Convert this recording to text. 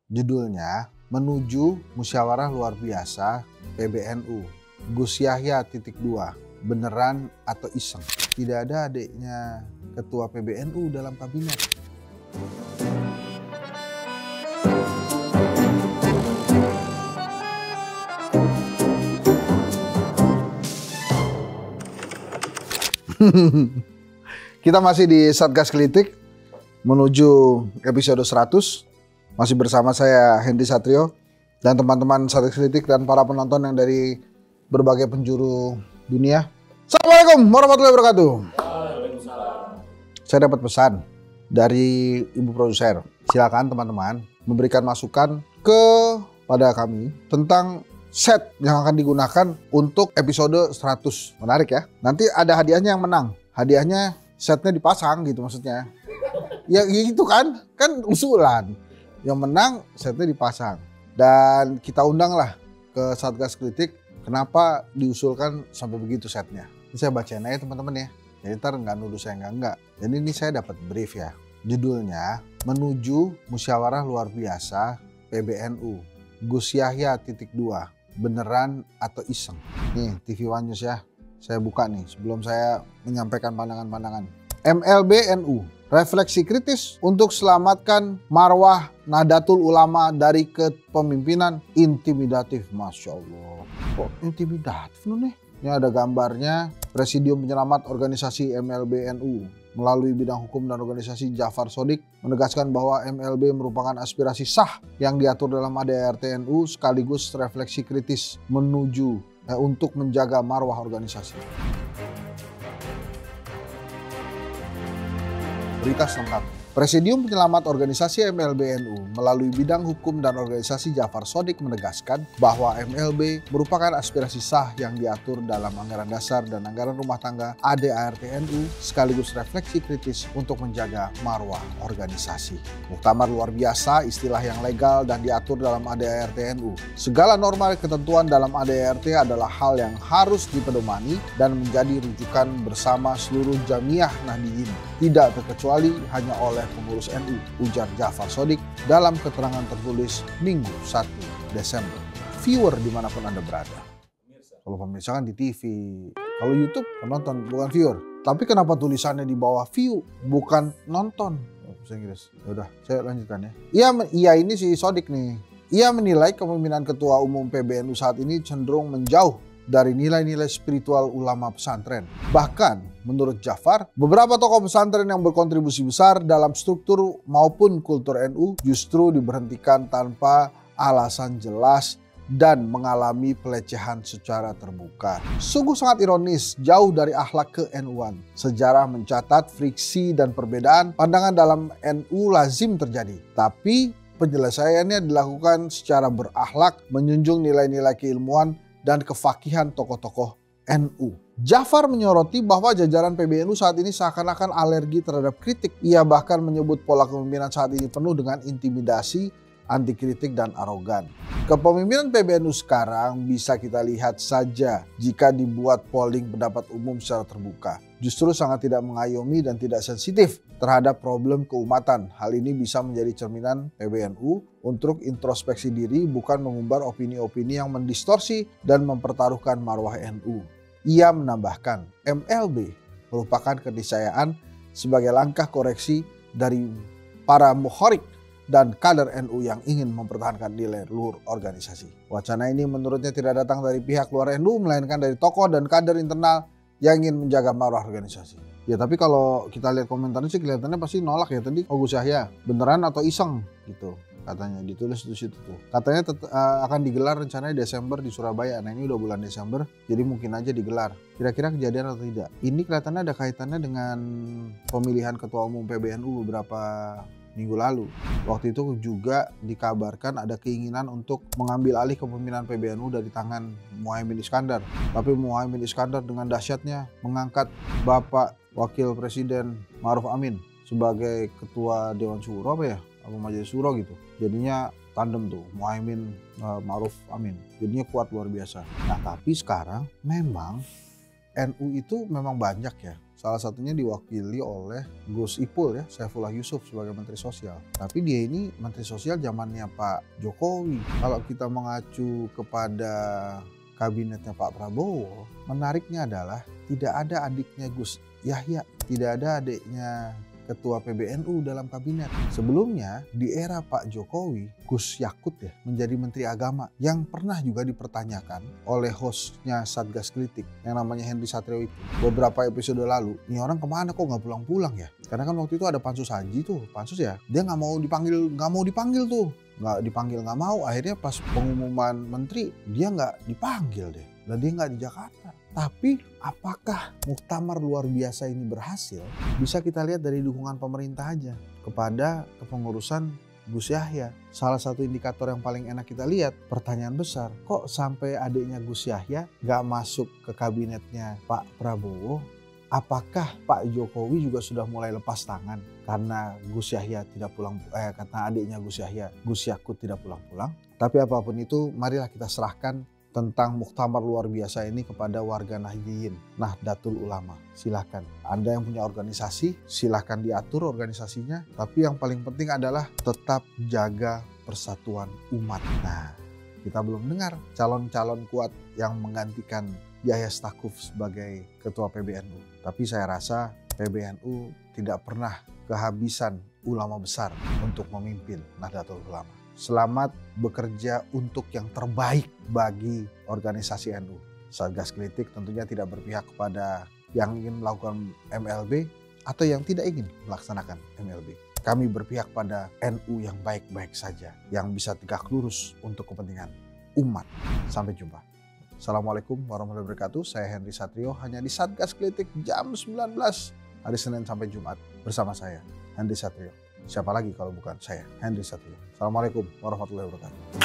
Judulnya, Menuju Musyawarah Luar Biasa PBNU. Gus Yahya _2, beneran atau iseng? Tidak ada adiknya ketua PBNU dalam kabinet. Kita masih di Satgas Kritik menuju episode 100. Masih bersama saya Hendy Satrio dan teman-teman Satgas Kritik dan para penonton yang dari berbagai penjuru dunia. Assalamualaikum warahmatullahi wabarakatuh. Saya dapat pesan dari ibu produser. Silakan teman-teman memberikan masukan kepada kami tentang set yang akan digunakan untuk episode 100. Menarik ya. Nanti ada hadiahnya yang menang. Hadiahnya setnya dipasang gitu maksudnya. Ya gitu kan. Kan usulan. Yang menang setnya dipasang. Dan kita undang lah ke Satgas Kritik. Kenapa diusulkan sampai begitu setnya. Ini saya bacain aja teman-teman ya. Jadi ntar nggak nuduh saya enggak. Jadi ini saya dapat brief ya. Judulnya Menuju Musyawarah Luar Biasa PBNU. Gus Yahya _2. Beneran atau iseng? Nih TV One News ya, saya buka nih sebelum saya menyampaikan pandangan-pandangan. MLB NU, refleksi kritis untuk selamatkan marwah Nahdlatul Ulama dari kepemimpinan intimidatif. Masya Allah, kok intimidatif nih? Ini ada gambarnya Presidium Penyelamat Organisasi MLB NU melalui bidang hukum dan organisasi Jafar Shodiq menegaskan bahwa MLB merupakan aspirasi sah yang diatur dalam ADART NU sekaligus refleksi kritis menuju untuk menjaga marwah organisasi. Berita selengkapnya. Presidium Penyelamat Organisasi MLB NU melalui bidang hukum dan organisasi Jafar Shodiq menegaskan bahwa MLB merupakan aspirasi sah yang diatur dalam anggaran dasar dan anggaran rumah tangga ADART NU sekaligus refleksi kritis untuk menjaga marwah organisasi. Muktamar luar biasa, istilah yang legal dan diatur dalam ADART NU. Segala norma ketentuan dalam ADART adalah hal yang harus dipedomani dan menjadi rujukan bersama seluruh jamiah Nahdiyin, tidak terkecuali hanya oleh pengurus NU, ujar Jafar Shodiq dalam keterangan tertulis Minggu 1 Desember. Viewer dimanapun Anda berada. Kalau pemirsa kan di TV, kalau YouTube penonton bukan viewer. Tapi kenapa tulisannya di bawah view bukan nonton? Bahasa Inggris. Yaudah, saya lanjutkan ya. Iya ini si Shodiq nih. Ia menilai kepemimpinan Ketua Umum PBNU saat ini cenderung menjauh dari nilai-nilai spiritual ulama pesantren. Bahkan menurut Jafar, beberapa tokoh pesantren yang berkontribusi besar dalam struktur maupun kultur NU justru diberhentikan tanpa alasan jelas dan mengalami pelecehan secara terbuka. Sungguh sangat ironis, jauh dari akhlak ke-NU-an. Sejarah mencatat friksi dan perbedaan pandangan dalam NU lazim terjadi. Tapi penyelesaiannya dilakukan secara berakhlak, menjunjung nilai-nilai keilmuan dan kefakihan tokoh-tokoh NU. Jafar menyoroti bahwa jajaran PBNU saat ini seakan-akan alergi terhadap kritik. Ia bahkan menyebut pola kepemimpinan saat ini penuh dengan intimidasi, anti kritik dan arogan. Kepemimpinan PBNU sekarang bisa kita lihat saja jika dibuat polling pendapat umum secara terbuka. Justru sangat tidak mengayomi dan tidak sensitif terhadap problem keumatan. Hal ini bisa menjadi cerminan PBNU untuk introspeksi diri, bukan mengumbar opini-opini yang mendistorsi dan mempertaruhkan marwah NU. Ia menambahkan, MLB merupakan keniscayaan sebagai langkah koreksi dari para mukhorik dan kader NU yang ingin mempertahankan nilai luhur organisasi. Wacana ini menurutnya tidak datang dari pihak luar NU, melainkan dari tokoh dan kader internal yang ingin menjaga marwah organisasi. Ya tapi kalau kita lihat komentarnya sih kelihatannya pasti nolak ya tadi. Oh Gus Yahya, beneran atau iseng gitu katanya, ditulis di situ tuh. Katanya akan digelar rencananya Desember di Surabaya. Nah ini udah bulan Desember, jadi mungkin aja digelar. Kira-kira kejadian atau tidak? Ini kelihatannya ada kaitannya dengan pemilihan Ketua Umum PBNU beberapa minggu lalu. Waktu itu juga dikabarkan ada keinginan untuk mengambil alih kepemimpinan PBNU dari tangan Muhaimin Iskandar. Tapi Muhaimin Iskandar dengan dahsyatnya mengangkat Bapak Wakil Presiden Ma'ruf Amin sebagai Ketua Dewan Syuro apa Majelis Syuro gitu. Jadinya tandem tuh Muhaimin Ma'ruf Amin. Jadinya kuat luar biasa. Nah tapi sekarang memang NU itu memang banyak ya. Salah satunya diwakili oleh Gus Ipul ya, Saifullah Yusuf sebagai Menteri Sosial. Tapi dia ini Menteri Sosial zamannya Pak Jokowi. Kalau kita mengacu kepada kabinetnya Pak Prabowo, menariknya adalah tidak ada adiknya Gus Yahya, tidak ada adiknya Ketua PBNU dalam kabinet. Sebelumnya di era Pak Jokowi, Gus Yakut ya menjadi Menteri Agama yang pernah juga dipertanyakan oleh hostnya Satgas Kritik yang namanya Henry Satrio itu. Beberapa episode lalu, ini orang kemana kok nggak pulang-pulang ya? Karena kan waktu itu ada pansus haji tuh, pansus ya, dia nggak mau dipanggil tuh. Nggak dipanggil nggak mau, akhirnya pas pengumuman menteri dia nggak dipanggil deh. Dan dia nggak di Jakarta. Tapi apakah muktamar luar biasa ini berhasil? Bisa kita lihat dari dukungan pemerintah aja kepada kepengurusan Gus Yahya. Salah satu indikator yang paling enak kita lihat, pertanyaan besar, kok sampai adiknya Gus Yahya nggak masuk ke kabinetnya Pak Prabowo? Apakah Pak Jokowi juga sudah mulai lepas tangan karena Gus Yahya tidak pulang, karena adiknya Gus Yahya, Gus Yakut tidak pulang-pulang? Tapi apapun itu, marilah kita serahkan tentang muktamar luar biasa ini kepada warga Nahdliyin, Nahdlatul Ulama. Silakan, Anda yang punya organisasi, silakan diatur organisasinya. Tapi yang paling penting adalah tetap jaga persatuan umat. Nah, kita belum dengar calon-calon kuat yang menggantikan Yahya Stakuf sebagai Ketua PBNU. Tapi saya rasa PBNU tidak pernah kehabisan ulama besar untuk memimpin Nahdlatul Ulama. Selamat bekerja untuk yang terbaik bagi organisasi NU. Satgas Kritik tentunya tidak berpihak kepada yang ingin melakukan MLB atau yang tidak ingin melaksanakan MLB. Kami berpihak pada NU yang baik-baik saja, yang bisa tegak lurus untuk kepentingan umat. Sampai jumpa. Assalamualaikum warahmatullahi wabarakatuh. Saya Henry Satrio, hanya di Satgas Kritik jam 19 hari Senin sampai Jumat bersama saya, Henry Satrio. Siapa lagi kalau bukan saya, Henry Satrio. Assalamualaikum warahmatullahi wabarakatuh.